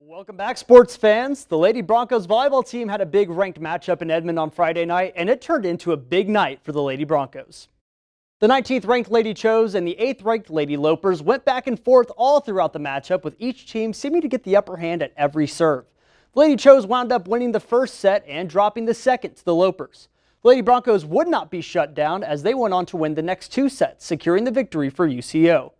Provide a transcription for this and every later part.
Welcome back, sports fans. The Lady Broncos volleyball team had a big ranked matchup in Edmond on Friday night, and it turned into a big night for the Lady Broncos. The 19th ranked Lady Chos and the 8th ranked Lady Lopers went back and forth all throughout the matchup, with each team seeming to get the upper hand at every serve. The Lady Chos wound up winning the first set and dropping the second to the Lopers. The Lady Broncos would not be shut down as they went on to win the next two sets, securing the victory for UCO.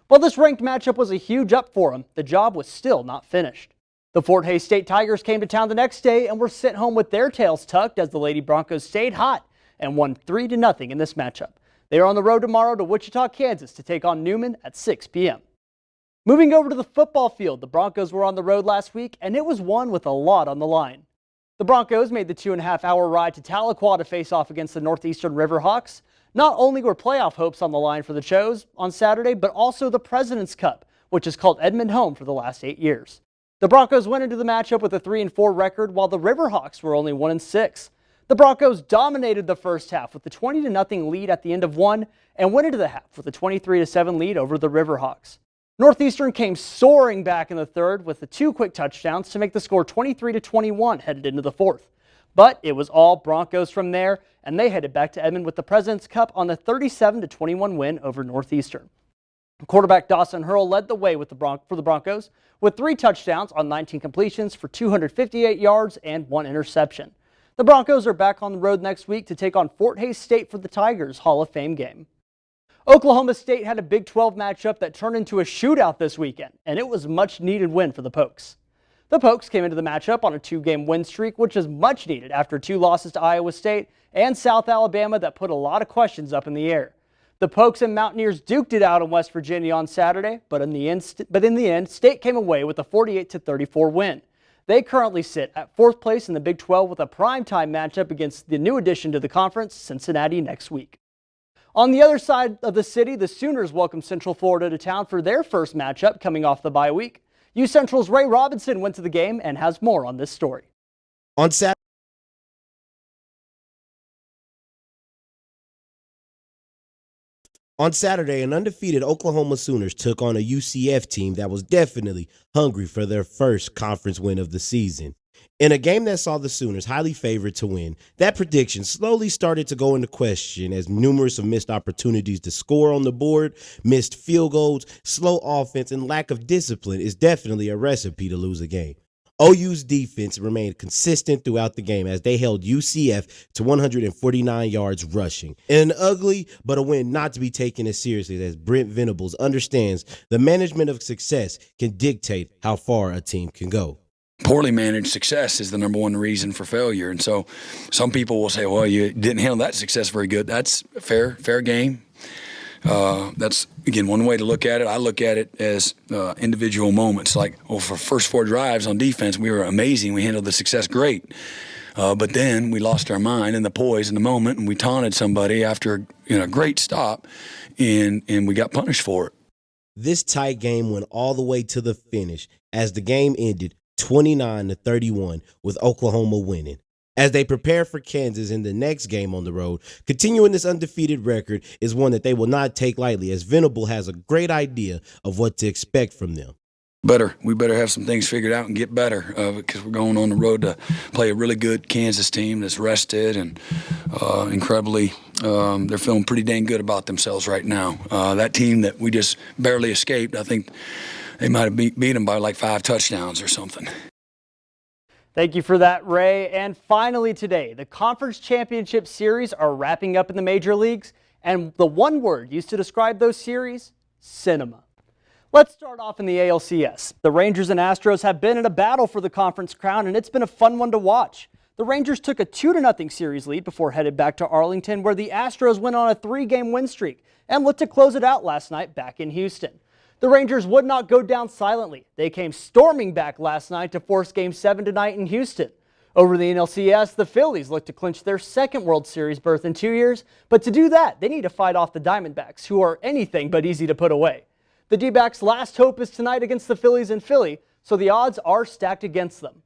While this ranked matchup was a huge up for them, the job was still not finished. The Fort Hays State Tigers came to town the next day and were sent home with their tails tucked as the Lady Broncos stayed hot and won 3-0 in this matchup. They are on the road tomorrow to Wichita, Kansas to take on Newman at 6 p.m. Moving over to the football field, the Broncos were on the road last week and it was one with a lot on the line. The Broncos made the 2.5-hour ride to Tahlequah to face off against the Northeastern Riverhawks. Not only were playoff hopes on the line for the Chos on Saturday, but also the President's Cup, which has called Edmond home for the last 8 years. The Broncos went into the matchup with a 3-4 record, while the Riverhawks were only 1-6. The Broncos dominated the first half with a 20-0 lead at the end of one and went into the half with a 23-7 lead over the Riverhawks. Northeastern came soaring back in the third with the two quick touchdowns to make the score 23-21 headed into the fourth. But it was all Broncos from there, and they headed back to Edmond with the President's Cup on a 37-21 win over Northeastern. Quarterback Dawson Hurl led the way for the Broncos with 3 touchdowns on 19 completions for 258 yards and 1 interception. The Broncos are back on the road next week to take on Fort Hays State for the Tigers Hall of Fame game. Oklahoma State had a Big 12 matchup that turned into a shootout this weekend, and it was a much-needed win for the Pokes. The Pokes came into the matchup on a 2-game win streak, which is much needed after 2 losses to Iowa State and South Alabama that put a lot of questions up in the air. The Pokes and Mountaineers duked it out in West Virginia on Saturday, but in the end, State came away with a 48-34 win. They currently sit at 4th place in the Big 12 with a primetime matchup against the new addition to the conference, Cincinnati, next week. On the other side of the city, the Sooners welcome Central Florida to town for their first matchup coming off the bye week. UCentral's Ray Robinson went to the game and has more on this story. On Saturday, an undefeated Oklahoma Sooners took on a UCF team that was definitely hungry for their first conference win of the season. In a game that saw the Sooners highly favored to win, that prediction slowly started to go into question as numerous of missed opportunities to score on the board, missed field goals, slow offense, and lack of discipline is definitely a recipe to lose a game. OU's defense remained consistent throughout the game as they held UCF to 149 yards rushing. In an ugly but a win not to be taken as seriously as Brent Venables understands the management of success can dictate how far a team can go. Poorly managed success is the number one reason for failure. And so some people will say, well, you didn't handle that success very good. That's fair game. That's, again, one way to look at it. I look at it as individual moments. Like, well, for first 4 drives on defense, we were amazing. We handled the success great. But then we lost our mind and the poise in the moment, and we taunted somebody after a great stop, and we got punished for it. This tight game went all the way to the finish as the game ended 29-31 with Oklahoma winning. As they prepare for Kansas in the next game on the road, continuing this undefeated record is one that they will not take lightly as Venable has a great idea of what to expect from them. We better have some things figured out and get better because we're going on the road to play a really good Kansas team that's rested and incredibly, they're feeling pretty dang good about themselves right now. That team that we just barely escaped, I think they might have beat them by like 5 touchdowns or something. Thank you for that, Ray. And finally today, the Conference Championship Series are wrapping up in the major leagues. And the one word used to describe those series, cinema. Let's start off in the ALCS. The Rangers and Astros have been in a battle for the conference crown, and it's been a fun one to watch. The Rangers took a 2-0 series lead before headed back to Arlington, where the Astros went on a 3-game win streak and looked to close it out last night back in Houston. The Rangers would not go down silently. They came storming back last night to force Game 7 tonight in Houston. Over the NLCS, the Phillies look to clinch their second World Series berth in 2 years, but to do that, they need to fight off the Diamondbacks, who are anything but easy to put away. The D-backs' last hope is tonight against the Phillies in Philly, so the odds are stacked against them.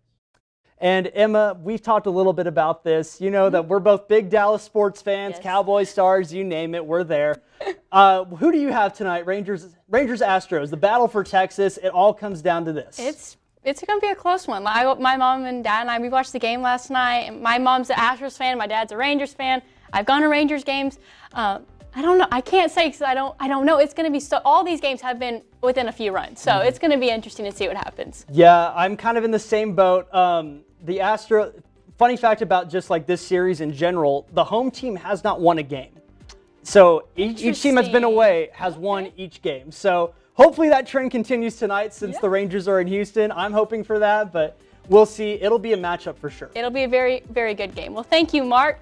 And Emma, we've talked a little bit about this. You know that we're both big Dallas sports fans, yes. Cowboys, Stars, you name it, we're there. Who do you have tonight? Rangers, Astros, the battle for Texas. It all comes down to this. It's going to be a close one. My mom and dad and we watched the game last night. My mom's an Astros fan. My dad's a Rangers fan. I've gone to Rangers games. I don't know. I can't say because I don't know. It's going to be all these games have been within a few runs. So it's going to be interesting to see what happens. Yeah, I'm kind of in the same boat. Funny fact about just like this series in general, the home team has not won a game. So each team that's been away has won each game. So hopefully that trend continues tonight since the Rangers are in Houston. I'm hoping for that, but we'll see. It'll be a matchup for sure. It'll be a very, very good game. Well, thank you, Mark.